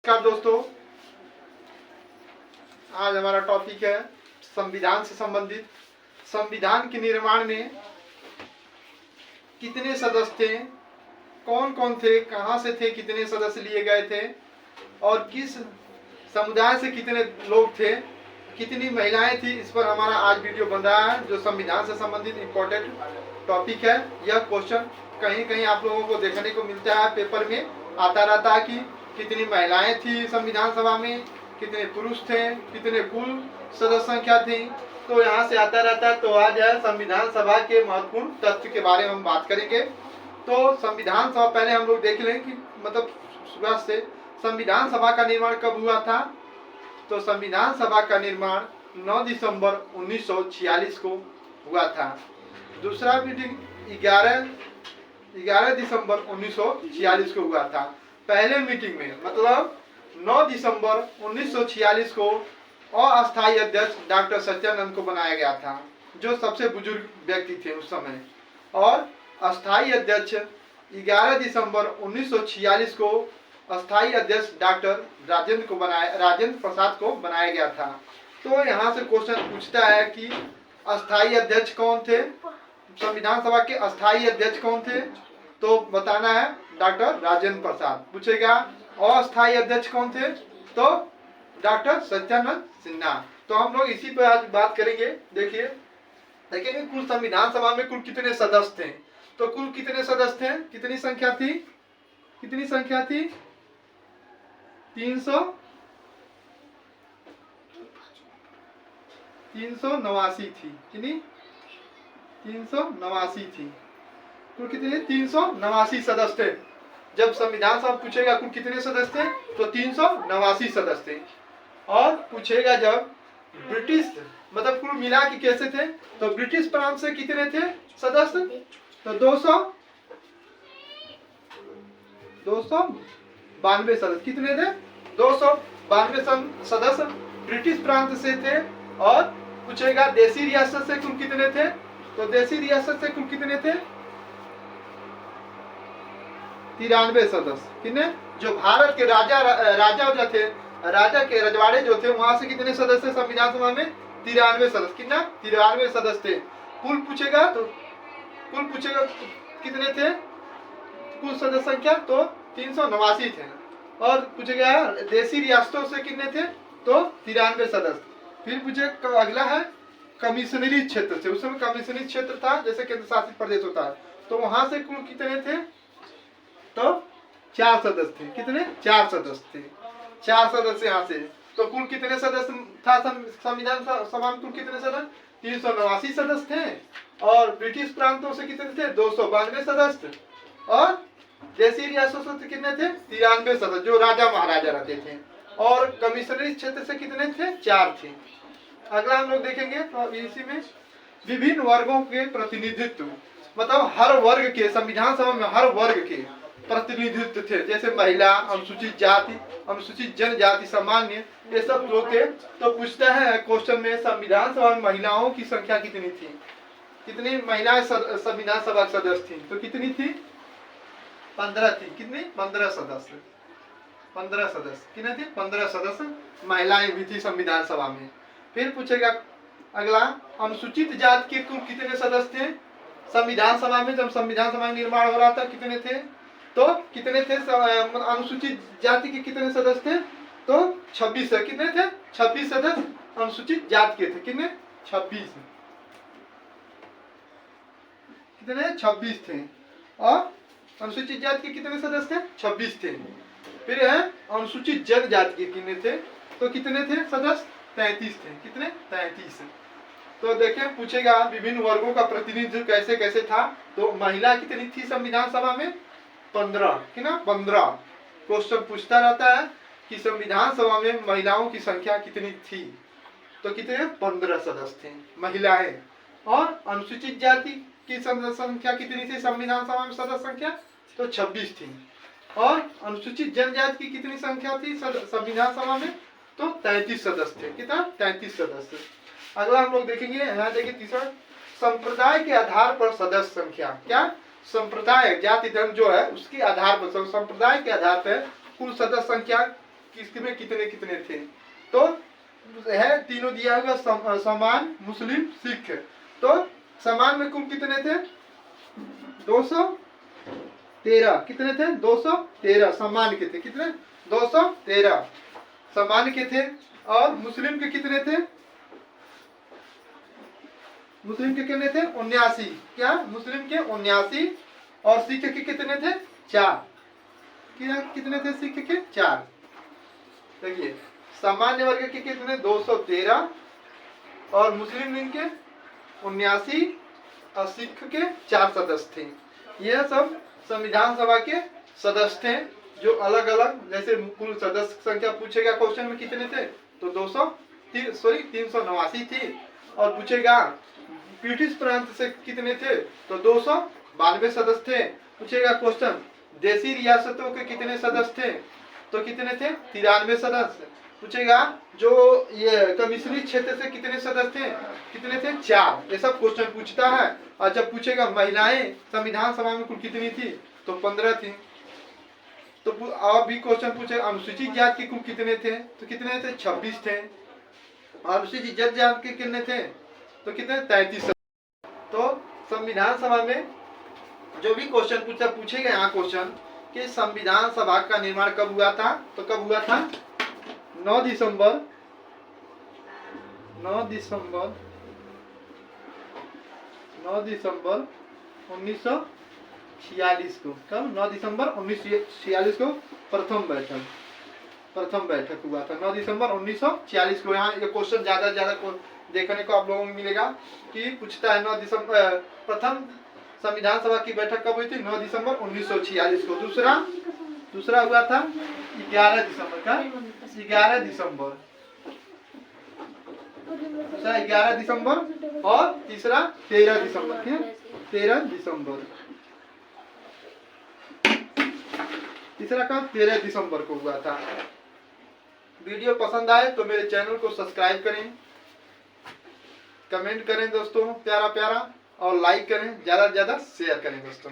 नमस्कार दोस्तों, आज हमारा टॉपिक है संविधान से संबंधित। संविधान के निर्माण में कितने सदस्य थे, कौन कौन थे, कहां से थे, कितने सदस्य लिए गए थे और किस समुदाय से कितने लोग थे, कितनी महिलाएं थी, इस पर हमारा आज वीडियो बन रहा है जो संविधान से संबंधित इम्पोर्टेंट टॉपिक है। यह क्वेश्चन कहीं कहीं आप लोगों को देखने को मिलता है, पेपर में आता रहता है कि कितनी महिलाएं थी संविधान सभा में, कितने पुरुष थे, कितने कुल सदस्य संख्या थी, तो यहाँ से आता रहता है। तो आज है संविधान सभा के महत्वपूर्ण तथ्य के बारे में हम बात करेंगे। तो संविधान सभा पहले हम लोग देख लें कि मतलब शुरुआत से संविधान सभा का निर्माण कब हुआ था। तो संविधान सभा का निर्माण 9 दिसंबर 1946 को हुआ था। दूसरा मीटिंग 11 दिसंबर 1946 को हुआ था। पहले मीटिंग में मतलब 9 दिसंबर 1946 को अस्थायी अध्यक्ष डॉक्टर सत्यानंद को बनाया गया था, जो सबसे बुजुर्ग व्यक्ति थे उस समय, और अस्थायी अध्यक्ष 11 दिसंबर 1946 को अस्थायी अध्यक्ष डॉक्टर राजेंद्र प्रसाद को बनाया गया था। तो यहाँ से क्वेश्चन पूछता है कि अस्थायी अध्यक्ष कौन थे, संविधान सभा के अस्थायी अध्यक्ष कौन थे, तो बताना है डॉक्टर राजेंद्र प्रसाद। पूछेगा अस्थायी अध्यक्ष कौन थे, तो डॉक्टर सत्यानंद सिन्हा। तो हम लोग इसी पर आज बात करेंगे। देखेंगे कुल संविधान सभा में कुल कितने सदस्य थे। तो कुल कितने सदस्य थे, कितनी संख्या थी, 389 थी। कितनी 389 थी। कुल कितने 389 सदस्य थे। जब संविधान सभा पूछेगा कुल कितने सदस्य थे, तो 389 सदस्य थे। और पूछेगा जब ब्रिटिश मतलब कुल मिला के कैसे थे, तो ब्रिटिश प्रांत से कितने थे सदस्य, तो 292 सदस्य। कितने थे, 292 सदस्य ब्रिटिश प्रांत से थे। और पूछेगा देसी रियासत से कुल कितने थे, तो देसी रियासत से कुल कितने थे, 93 सदस्य। कितने, जो भारत के राजा जो थे, राजा के रजवाड़े जो थे, वहां से कितने सदस्य संविधान सभा में, 93 सदस्य। कितना, 93 सदस्य थे। कुल पूछेगा कितने थे, कुल सदस्य संख्या, तो 389 थे। और पूछेगा देसी रियासतों से कितने थे, तो 93 सदस्य। फिर पूछेगा अगला है कमिश्नरी क्षेत्र से। उस समय कमिश्नरी क्षेत्र था, जैसे केंद्र शासित प्रदेश होता है, तो वहां से कुल कितने थे, तो 4 सदस्य थे। कितने, 4 सदस्य थे। 4 सदस्य यहाँ से। तो कुल कितने सदस्य था संविधान सभा में, कुल कितने सदस्य, 389 सदस्य थे। और ब्रिटिश प्रांतों से कितने थे, 292 सदस्य। और देसी रियासतों से कितने थे, 93 सदस्य, जो राजा महाराजा रहते थे। और कमिश्नरी क्षेत्र से कितने थे, 4 थे। अगला हम लोग देखेंगे तो इसी में विभिन्न वर्गों के प्रतिनिधित्व, मतलब हर वर्ग के, संविधान सभा में हर वर्ग के प्रतिनिधित्व थे। जैसे महिला, अनुसूचित जाति, अनुसूचित जनजाति, सामान्य, ये सब लोग थे। तो पूछता है क्वेश्चन में संविधान सभा में महिलाओं की संख्या कितनी थी, कितनी महिलाएं संविधान सभा सदस्य थी, तो कितनी थी, 15 थी। कितनी, 15 सदस्य। 15 सदस्य कितने थे, 15 सदस्य महिलाएं भी थी संविधान सभा में। फिर पूछेगा अगला अनुसूचित जाति के कुल कितने सदस्य थे संविधान सभा में, जब संविधान सभा निर्माण हो रहा था, कितने थे, तो कितने थे अनुसूचित जाति के कितने सदस्य थे, तो 26 है। कितने थे, 26 सदस्य अनुसूचित जाति के थे। कितने, 26। कितने, 26 थे। और अनुसूचित जाति के कितने सदस्य थे, 26 थे। फिर है अनुसूचित जनजाति के कितने थे, तो कितने थे सदस्य, 33 थे। कितने, 33। तो देखें पूछेगा विभिन्न वर्गों का प्रतिनिधित्व कैसे कैसे था। तो महिला कितनी थी संविधान सभा में, 15। कितना, 15। क्वेश्चन पूछता रहता है कि संविधान सभा में महिलाओं की संख्या कितनी थी, तो कितने, 15 सदस्य थे महिलाएं। और अनुसूचित जाति की संख्या कितनी थी संविधान सभा में सदस्य संख्या, तो 26 थी। और अनुसूचित जनजाति की कितनी संख्या थी संविधान सभा में, तो 33 सदस्य थे। कितना, 33 सदस्य। अगला हम लोग देखेंगे, यहाँ देखिए तीसरा, संप्रदाय के आधार पर सदस्य संख्या। क्या, संप्रदाय, जाति धर्म जो है उसके आधार पर, संप्रदाय के आधार पर कुल सदस्य संख्या किसमें कितने कितने थे। तो है तीनों दिया हुआ समान, मुस्लिम, सिख। तो समान में कुल कितने थे? 213। कितने थे? 213 समान के थे। कितने? 213 समान के थे। और मुस्लिम के कितने थे? मुस्लिम के कितने थे? 79। क्या? मुस्लिम के 79। और सिख के कितने थे? 4। कितने थे सिख के? 4। देखिए सामान्य वर्ग के कितने? 213 और मुस्लिम लीग के 79 और सिख के 4 सदस्य थे। यह सब संविधान सभा के सदस्य थे जो अलग अलग, जैसे कुल सदस्य संख्या पूछेगा क्वेश्चन में कितने थे तो 389 थी। और पूछेगा ब्रिटिश प्रांत से कितने थे तो 292 सदस्य थे। पूछेगा क्वेश्चन देसी रियासतों के कितने सदस्य थे तो कितने थे? 93 सदस्य। पूछेगा जो ये कमिश्नरी क्षेत्र से कितने सदस्य थे? कितने थे? 4। ये सब क्वेश्चन पूछता है। और जब पूछेगा महिलाएं संविधान सभा में कुल कितनी थी तो 15 थी। तो और भी क्वेश्चन पूछे अनुसूचित जाति के कुल कितने थे तो कितने थे? 26 थे। अनुसूचित जनजाति के कितने थे तो कितने? 33। तो संविधान सभा में जो भी क्वेश्चन पूछेगा यहाँ क्वेश्चन कि संविधान सभा का निर्माण कब हुआ था तो कब हुआ था? 9 दिसंबर 1946 को। कब? 9 दिसंबर 1946 को प्रथम बैठक हुआ था। 9 दिसंबर 1946 को। यहाँ ये क्वेश्चन ज्यादा देखने को आप लोगों को मिलेगा कि पूछता है 9 दिसंबर प्रथम संविधान सभा की बैठक कब हुई थी? 9 दिसंबर 1946 को। दूसरा हुआ था 11 दिसंबर का। 11 दिसंबर दूसरा 11 दिसंबर और तीसरा 13 दिसंबर। क्या? 13 दिसंबर। तीसरा कब? 13 दिसंबर को हुआ था। वीडियो पसंद आए तो मेरे चैनल को सब्सक्राइब करें, कमेंट करें दोस्तों प्यारा और लाइक करें, ज्यादा से ज्यादा शेयर करें दोस्तों।